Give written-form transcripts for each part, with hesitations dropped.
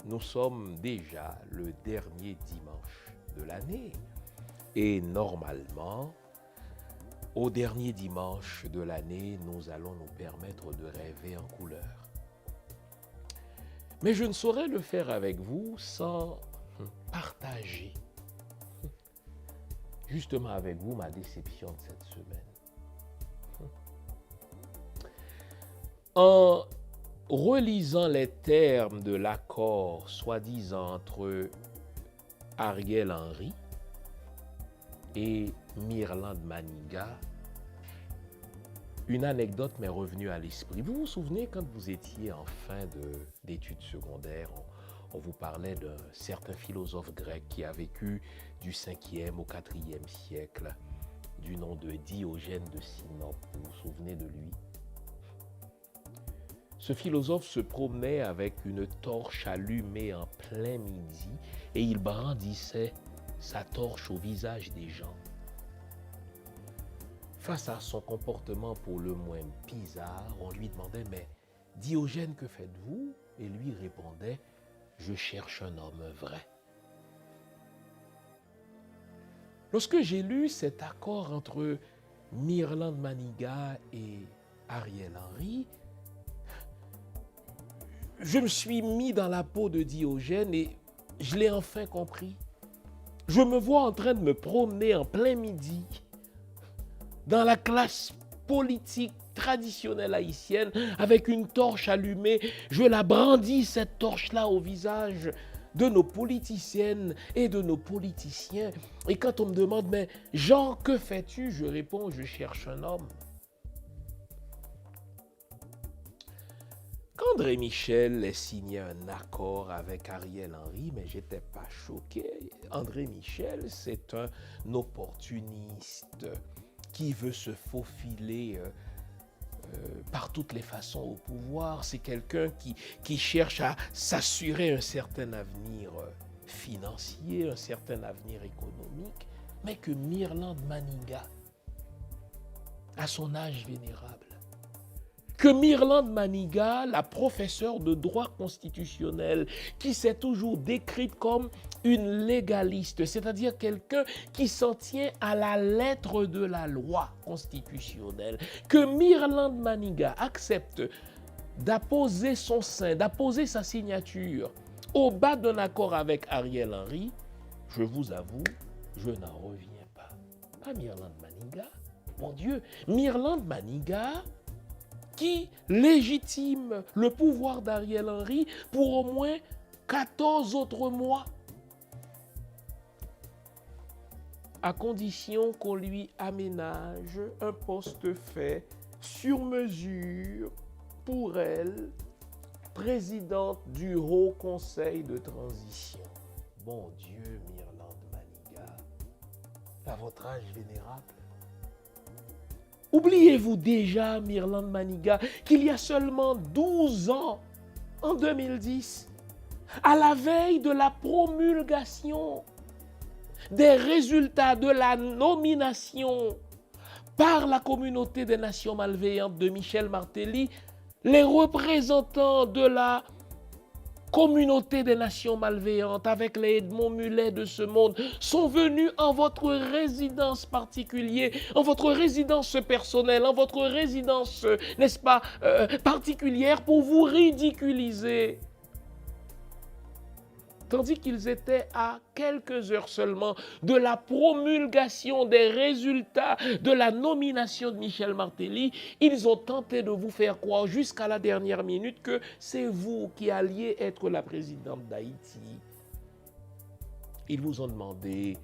nous sommes déjà le dernier dimanche de l'année et normalement, au dernier dimanche de l'année, nous allons nous permettre de rêver en couleur. Mais je ne saurais le faire avec vous sans partager justement avec vous ma déception de cette semaine. En relisant les termes de l'accord soi-disant entre Ariel Henry et Mirland Maniga, une anecdote m'est revenue à l'esprit. Vous vous souvenez quand vous étiez en fin d'études secondaires, on vous parlait d'un certain philosophe grec qui a vécu du 5e au 4e siècle, du nom de Diogène de Sinope. Vous vous souvenez de lui? Ce philosophe se promenait avec une torche allumée en plein midi et il brandissait sa torche au visage des gens. Face à son comportement pour le moins bizarre, on lui demandait « Mais Diogène, que faites-vous » Et lui répondait « Je cherche un homme vrai ». Lorsque j'ai lu cet accord entre Mirland Maniga et Ariel Henry, je me suis mis dans la peau de Diogène et je l'ai enfin compris. Je me vois en train de me promener en plein midi dans la classe politique traditionnelle haïtienne avec une torche allumée. Je la brandis, cette torche-là, au visage de nos politiciennes et de nos politiciens. Et quand on me demande, mais Jean, que fais-tu? Je réponds, je cherche un homme. Quand André Michel a signé un accord avec Ariel Henry, mais j'étais pas choqué. André Michel, c'est un opportuniste qui veut se faufiler par toutes les façons au pouvoir. C'est quelqu'un qui cherche à s'assurer un certain avenir financier, un certain avenir économique, mais que Mirland Maniga, à son âge vénérable, que Mirland Maniga, la professeure de droit constitutionnel, qui s'est toujours décrite comme une légaliste, c'est-à-dire quelqu'un qui s'en tient à la lettre de la loi constitutionnelle, que Mirland Maniga accepte d'apposer son sein, d'apposer sa signature au bas d'un accord avec Ariel Henry, je vous avoue, je n'en reviens pas. Pas Mirland Maniga, mon Dieu, Mirland Maniga qui légitime le pouvoir d'Ariel Henry pour au moins 14 autres mois, à condition qu'on lui aménage un poste fait sur mesure pour elle, présidente du Haut Conseil de transition. Bon Dieu, Mirland Maniga, à votre âge vénérable, oubliez-vous déjà, Mirland Maniga, qu'il y a seulement 12 ans, en 2010, à la veille de la promulgation des résultats de la nomination par la communauté des nations malveillantes de Michel Martelly, les représentants de la communauté des nations malveillantes avec les Edmond Mulet de ce monde sont venus en votre résidence particulière, en votre résidence personnelle, en votre résidence, n'est-ce pas, particulière pour vous ridiculiser. Tandis qu'ils étaient à quelques heures seulement de la promulgation des résultats de la nomination de Michel Martelly, ils ont tenté de vous faire croire jusqu'à la dernière minute que c'est vous qui alliez être la présidente d'Haïti. Ils vous ont demandé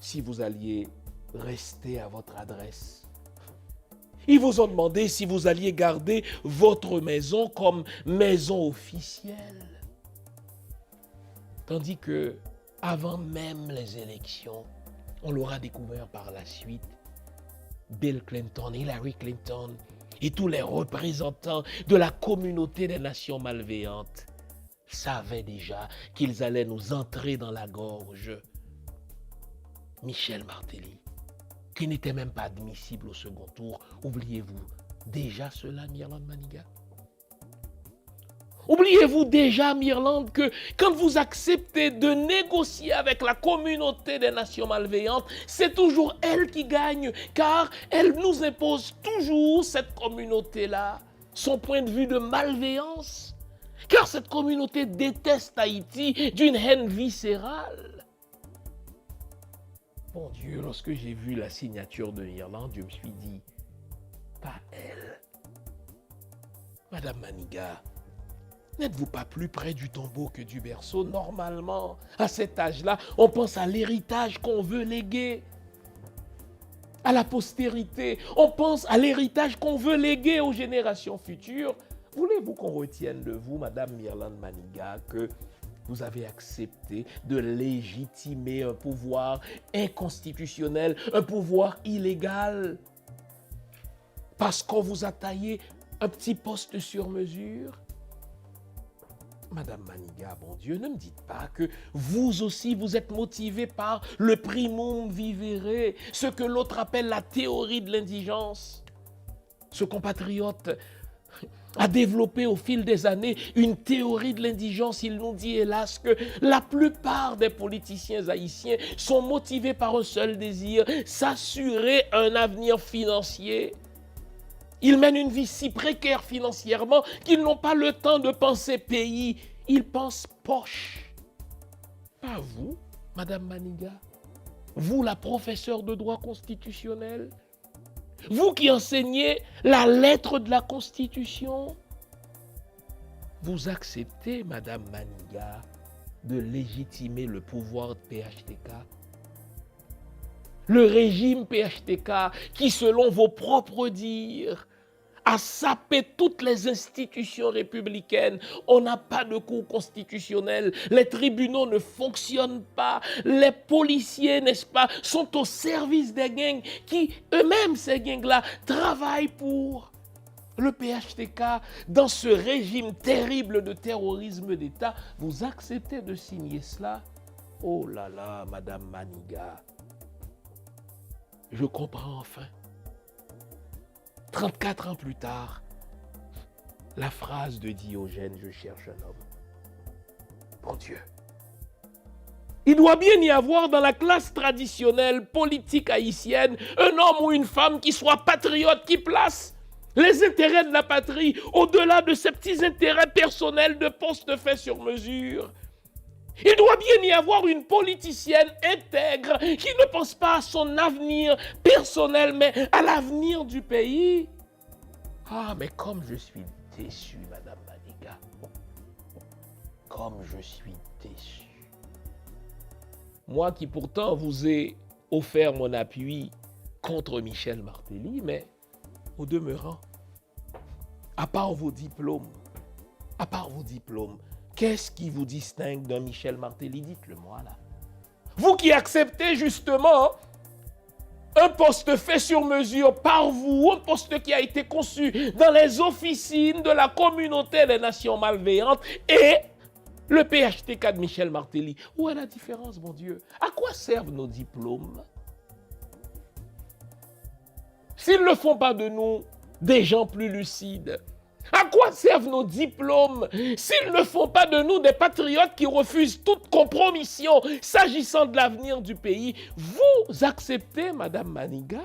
si vous alliez rester à votre adresse. Ils vous ont demandé si vous alliez garder votre maison comme maison officielle. Tandis que, avant même les élections, on l'aura découvert par la suite, Bill Clinton, Hillary Clinton et tous les représentants de la communauté des nations malveillantes savaient déjà qu'ils allaient nous entrer dans la gorge. Michel Martelly, qui n'était même pas admissible au second tour, oubliez-vous déjà cela, Mirland Maniga? Oubliez-vous déjà, Mirlande, que quand vous acceptez de négocier avec la communauté des nations malveillantes, c'est toujours elle qui gagne, car elle nous impose toujours, cette communauté-là, son point de vue de malveillance. Car cette communauté déteste Haïti d'une haine viscérale. Mon Dieu, lorsque j'ai vu la signature de l'Irlande, je me suis dit, pas elle. Madame Maniga, n'êtes-vous pas plus près du tombeau que du berceau? Normalement, à cet âge-là, on pense à l'héritage qu'on veut léguer à la postérité. On pense à l'héritage qu'on veut léguer aux générations futures. Voulez-vous qu'on retienne de vous, Madame Mirlande Maniga, que vous avez accepté de légitimer un pouvoir inconstitutionnel, un pouvoir illégal, parce qu'on vous a taillé un petit poste sur mesure? Madame Maniga, bon Dieu, ne me dites pas que vous aussi, vous êtes motivé par le primum vivere, ce que l'autre appelle la théorie de l'indigence. Ce compatriote a développé au fil des années une théorie de l'indigence. Il nous dit hélas que la plupart des politiciens haïtiens sont motivés par un seul désir, s'assurer un avenir financier. Ils mènent une vie si précaire financièrement qu'ils n'ont pas le temps de penser pays. Ils pensent poche. Pas vous, Madame Maniga. Vous, la professeure de droit constitutionnel. Vous qui enseignez la lettre de la Constitution. Vous acceptez, Madame Maniga, de légitimer le pouvoir de PHTK. Le régime PHTK qui, selon vos propres dires, a sapé toutes les institutions républicaines. On n'a pas de cour constitutionnelle. Les tribunaux ne fonctionnent pas. Les policiers, n'est-ce pas, sont au service des gangs qui, eux-mêmes, ces gangs-là, travaillent pour le PHTK. Dans ce régime terrible de terrorisme d'État, vous acceptez de signer cela? Oh là là, Madame Maniga. Je comprends enfin. 34 ans plus tard, la phrase de Diogène, je cherche un homme. Bon Dieu. Il doit bien y avoir dans la classe traditionnelle politique haïtienne un homme ou une femme qui soit patriote, qui place les intérêts de la patrie au-delà de ses petits intérêts personnels de poste fait sur mesure. Il doit bien y avoir une politicienne intègre qui ne pense pas à son avenir personnel, mais à l'avenir du pays. Ah, mais comme je suis déçu, Madame Maniga. Comme je suis déçu. Moi qui pourtant vous ai offert mon appui contre Michel Martelly, mais au demeurant, à part vos diplômes, qu'est-ce qui vous distingue d'un Michel Martelly? Dites-le-moi là. Vous qui acceptez justement un poste fait sur mesure par vous, un poste qui a été conçu dans les officines de la communauté des nations malveillantes et le PHTK de Michel Martelly. Où est la différence, mon Dieu? À quoi servent nos diplômes? S'ils ne font pas de nous des gens plus lucides, à quoi servent nos diplômes s'ils ne font pas de nous des patriotes qui refusent toute compromission s'agissant de l'avenir du pays? Vous acceptez, Madame Maniga,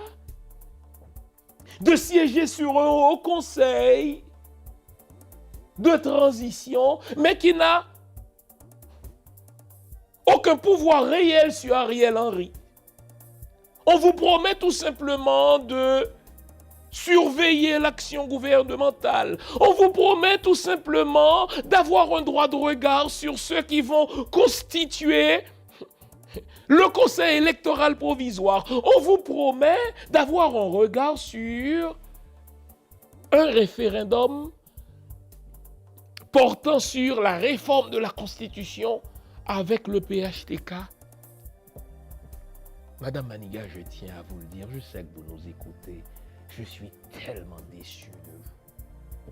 de siéger sur un haut conseil de transition, mais qui n'a aucun pouvoir réel sur Ariel Henry. On vous promet tout simplement de surveiller l'action gouvernementale. On vous promet tout simplement d'avoir un droit de regard sur ceux qui vont constituer le conseil électoral provisoire. On vous promet d'avoir un regard sur un référendum portant sur la réforme de la Constitution avec le PHTK. Madame Maniga, je tiens à vous le dire, je sais que vous nous écoutez. Je suis tellement déçu de vous.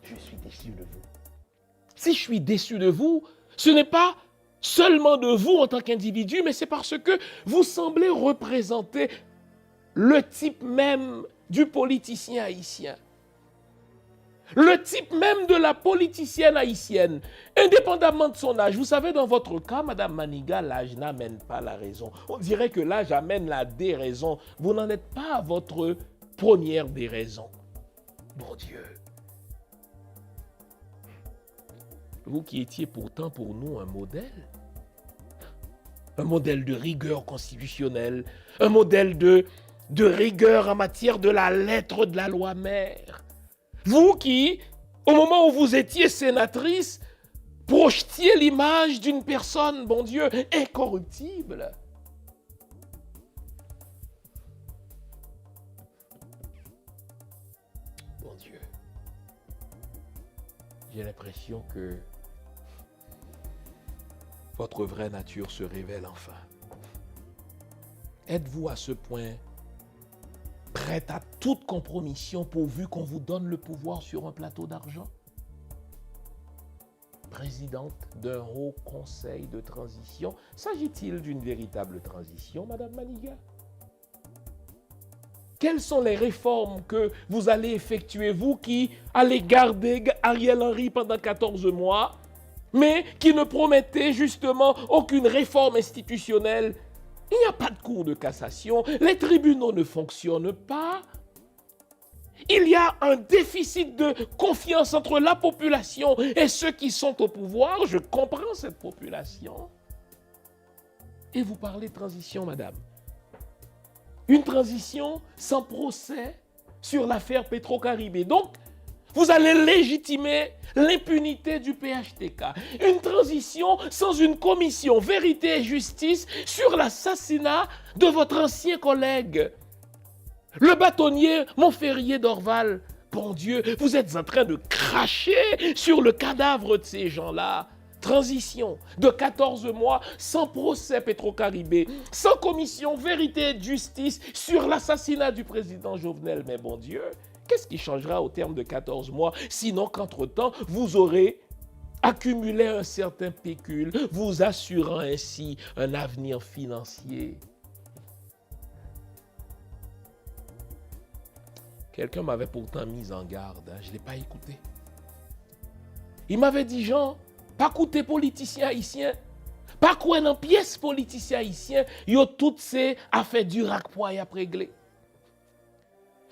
Je suis déçu de vous. Si je suis déçu de vous, ce n'est pas seulement de vous en tant qu'individu, mais c'est parce que vous semblez représenter le type même du politicien haïtien. Le type même de la politicienne haïtienne, indépendamment de son âge. Vous savez, dans votre cas, Madame Maniga, l'âge n'amène pas la raison. On dirait que l'âge amène la déraison. Vous n'en êtes pas à votre première déraison. Bon Dieu. Vous qui étiez pourtant pour nous un modèle de rigueur constitutionnelle, un modèle de rigueur en matière de la lettre de la loi mère. Vous qui, au moment où vous étiez sénatrice, projetiez l'image d'une personne, bon Dieu, incorruptible. Bon Dieu, j'ai l'impression que votre vraie nature se révèle enfin. Êtes-vous à ce point prête à toute compromission pourvu qu'on vous donne le pouvoir sur un plateau d'argent? Présidente d'un haut conseil de transition, s'agit-il d'une véritable transition, Madame Maniga? Quelles sont les réformes que vous allez effectuer, vous qui allez garder Ariel Henry pendant 14 mois, mais qui ne promettez justement aucune réforme institutionnelle? Il n'y a pas de cour de cassation, les tribunaux ne fonctionnent pas. Il y a un déficit de confiance entre la population et ceux qui sont au pouvoir. Je comprends cette population. Et vous parlez de transition, madame. Une transition sans procès sur l'affaire Petro-Caribé. Donc, vous allez légitimer l'impunité du PHTK. Une transition sans une commission vérité et justice sur l'assassinat de votre ancien collègue, le bâtonnier Montferrier d'Orval. Bon Dieu, vous êtes en train de cracher sur le cadavre de ces gens-là. Transition de 14 mois sans procès Petro-Caribé, sans commission vérité et justice sur l'assassinat du président Jovenel. Mais bon Dieu, qu'est-ce qui changera au terme de 14 mois, sinon qu'entre-temps, vous aurez accumulé un certain pécule, vous assurant ainsi un avenir financier? Quelqu'un m'avait pourtant mis en garde, je ne l'ai pas écouté. Il m'avait dit, Jean, pas écouter politicien haïtien, pas quoi dans pièce politicien haïtien, yo toutes ces affaires du rac-poids à régler.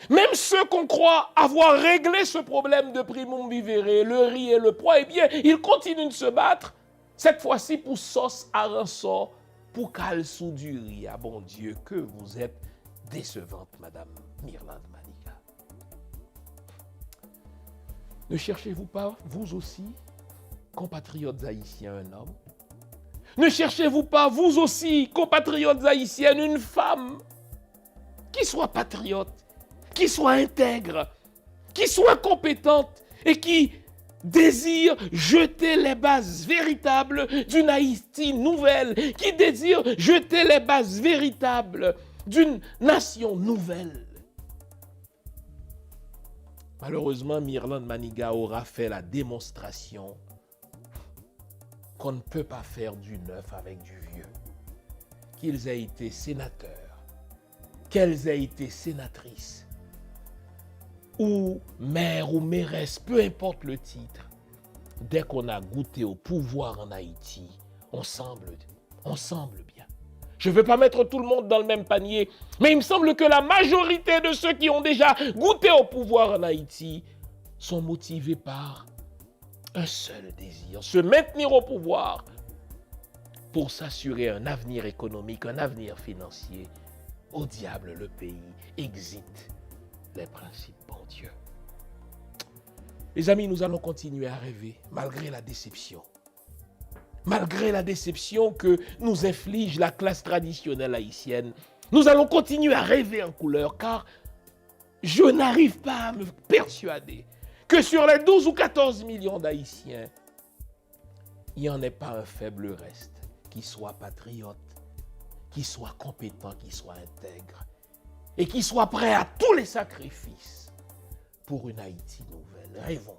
Même ceux qu'on croit avoir réglé ce problème de primum vivere, le riz et le poids, eh bien, ils continuent de se battre, cette fois-ci pour sauce à ressort, pour cale sous du riz. Ah bon Dieu, que vous êtes décevante, Madame Myrlande Maniga. Ne cherchez-vous pas, vous aussi, compatriotes haïtiens, un homme? Ne cherchez-vous pas, vous aussi, compatriotes haïtiennes, une femme qui soit patriote, qui soit intègre, qui soit compétente et qui désire jeter les bases véritables d'une Haïti nouvelle, qui désire jeter les bases véritables d'une nation nouvelle. Malheureusement, Myrlande Maniga aura fait la démonstration qu'on ne peut pas faire du neuf avec du vieux. Qu'ils aient été sénateurs, qu'elles aient été sénatrices, ou maire ou mairesse, peu importe le titre, dès qu'on a goûté au pouvoir en Haïti, on semble bien. Je ne veux pas mettre tout le monde dans le même panier, mais il me semble que la majorité de ceux qui ont déjà goûté au pouvoir en Haïti sont motivés par un seul désir, se maintenir au pouvoir pour s'assurer un avenir économique, un avenir financier. Au diable le pays, exit les principes, bon Dieu. Les amis, nous allons continuer à rêver malgré la déception. Malgré la déception que nous inflige la classe traditionnelle haïtienne, nous allons continuer à rêver en couleur, car je n'arrive pas à me persuader que sur les 12 ou 14 millions d'Haïtiens, il n'y en ait pas un faible reste qui soit patriote, qui soit compétent, qui soit intègre et qui soit prêt à tous les sacrifices pour une Haïti nouvelle. Rêvons.